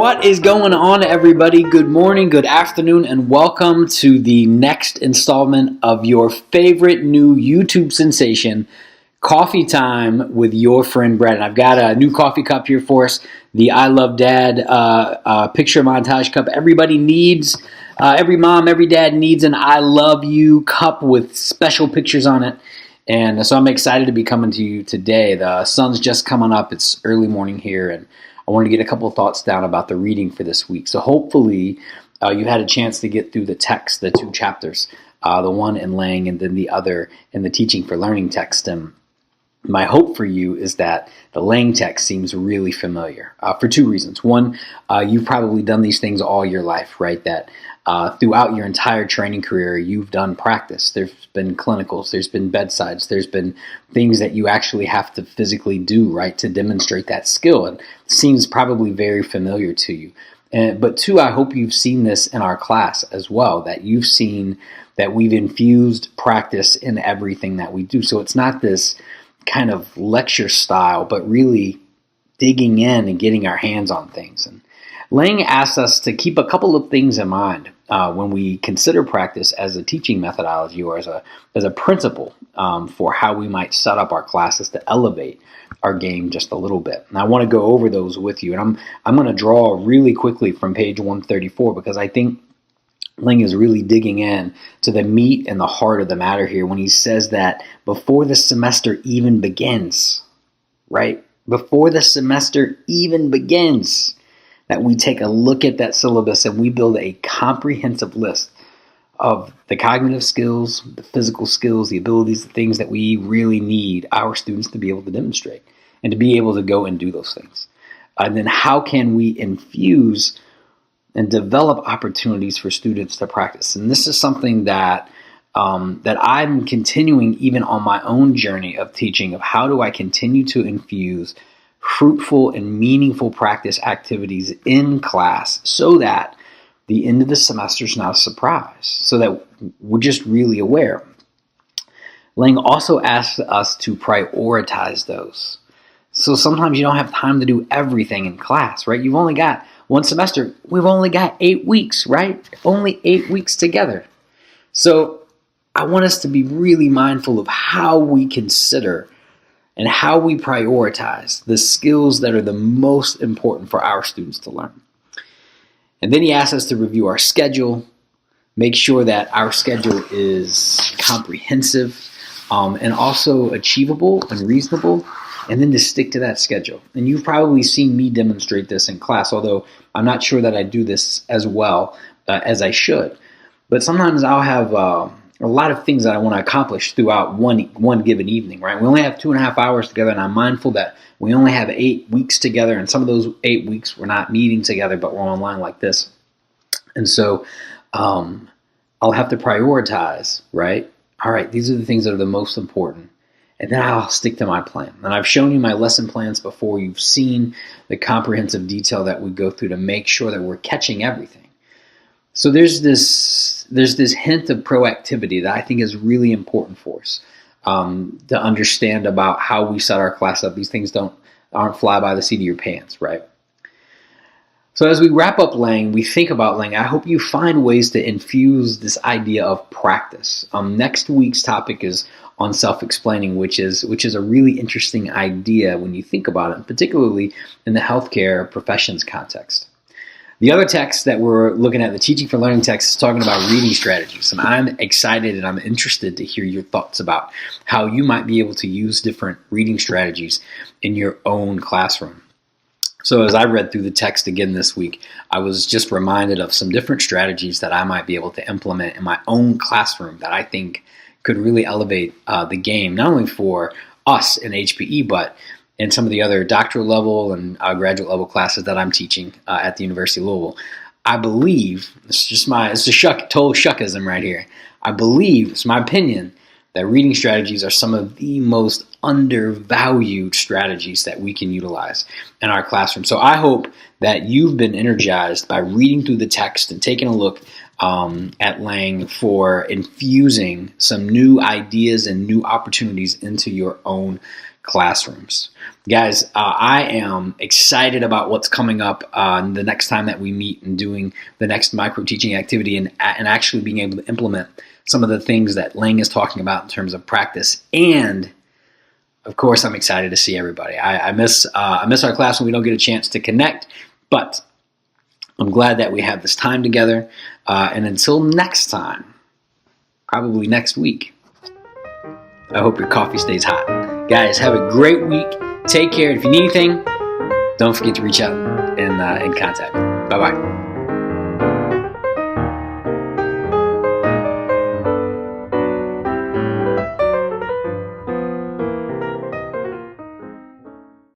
What is going on, everybody? Good morning, good afternoon, and welcome to the next installment of your favorite new YouTube sensation, Coffee Time with your friend Brett. And I've got a new coffee cup here for us, the I Love Dad picture montage cup. Everybody needs, every mom, every dad needs an I Love You cup with special pictures on it. And so I'm excited to be coming to you today. The sun's just coming up. It's early morning here, and I wanted to get a couple of thoughts down about the reading for this week. So hopefully you had a chance to get through the text, the two chapters, the one in Lang and then the other in the Teaching for Learning text. And my hope for you is that the Lang text seems really familiar for two reasons. One, you've probably done these things all your life, right? That throughout your entire training career, you've done practice. There's been clinicals, there's been bedsides, there's been things that you actually have to physically do, right, to demonstrate that skill. And it seems probably very familiar to you. But two, I hope you've seen this in our class as well, that you've seen that we've infused practice in everything that we do. So it's not this kind of lecture style, but really digging in and getting our hands on things. And Lang asks us to keep a couple of things in mind when we consider practice as a teaching methodology or as a principle for how we might set up our classes to elevate our game just a little bit. And I want to go over those with you. And I'm going to draw really quickly from page 134 because I think Lang is really digging in to the meat and the heart of the matter here when he says that before the semester even begins, right? Before the semester even begins, that we take a look at that syllabus and we build a comprehensive list of the cognitive skills, the physical skills, the abilities, the things that we really need our students to be able to demonstrate and to be able to go and do those things. And then how can we infuse and develop opportunities for students to practice? And this is something that I'm continuing even on my own journey of teaching, of how do I continue to infuse fruitful and meaningful practice activities in class so that the end of the semester is not a surprise, so that we're just really aware. Lang also asks us to prioritize those. So sometimes you don't have time to do everything in class, right? You've only got one semester. We've only got 8 weeks, right? Only 8 weeks together. So I want us to be really mindful of how we consider and how we prioritize the skills that are the most important for our students to learn. And then he asks us to review our schedule, make sure that our schedule is comprehensive and also achievable and reasonable, and then to stick to that schedule. And you've probably seen me demonstrate this in class, although I'm not sure that I do this as well as I should. But sometimes I'll have a lot of things that I want to accomplish throughout one given evening, right? We only have 2.5 hours together, and I'm mindful that we only have 8 weeks together, and some of those 8 weeks we're not meeting together, but we're online like this. And so I'll have to prioritize, right? All right, these are the things that are the most important. And then I'll stick to my plan. And I've shown you my lesson plans before. You've seen the comprehensive detail that we go through to make sure that we're catching everything. So there's this hint of proactivity that I think is really important for us to understand about how we set our class up. These things aren't fly by the seat of your pants, right? So as we wrap up Lang, we think about Lang. I hope you find ways to infuse this idea of practice. Next week's topic is on self-explaining, which is a really interesting idea when you think about it, particularly in the healthcare professions context. The other text that we're looking at, the Teaching for Learning text, is talking about reading strategies. And I'm excited and I'm interested to hear your thoughts about how you might be able to use different reading strategies in your own classroom. So as I read through the text again this week, I was just reminded of some different strategies that I might be able to implement in my own classroom that I think could really elevate the game, not only for us in HPE, but in some of the other doctoral level and graduate level classes that I'm teaching at the University of Louisville. I believe, it's a total shuckism right here. I believe, it's my opinion, that reading strategies are some of the most undervalued strategies that we can utilize in our classroom. So I hope that you've been energized by reading through the text and taking a look at Lang for infusing some new ideas and new opportunities into your own classrooms. Guys, I am excited about what's coming up the next time that we meet and doing the next micro teaching activity and actually being able to implement some of the things that Lang is talking about in terms of practice. And of course, I'm excited to see everybody. I miss our class when we don't get a chance to connect, but I'm glad that we have this time together. And until next time, probably next week, I hope your coffee stays hot. Guys, have a great week. Take care. If you need anything, don't forget to reach out and contact me. Bye-bye.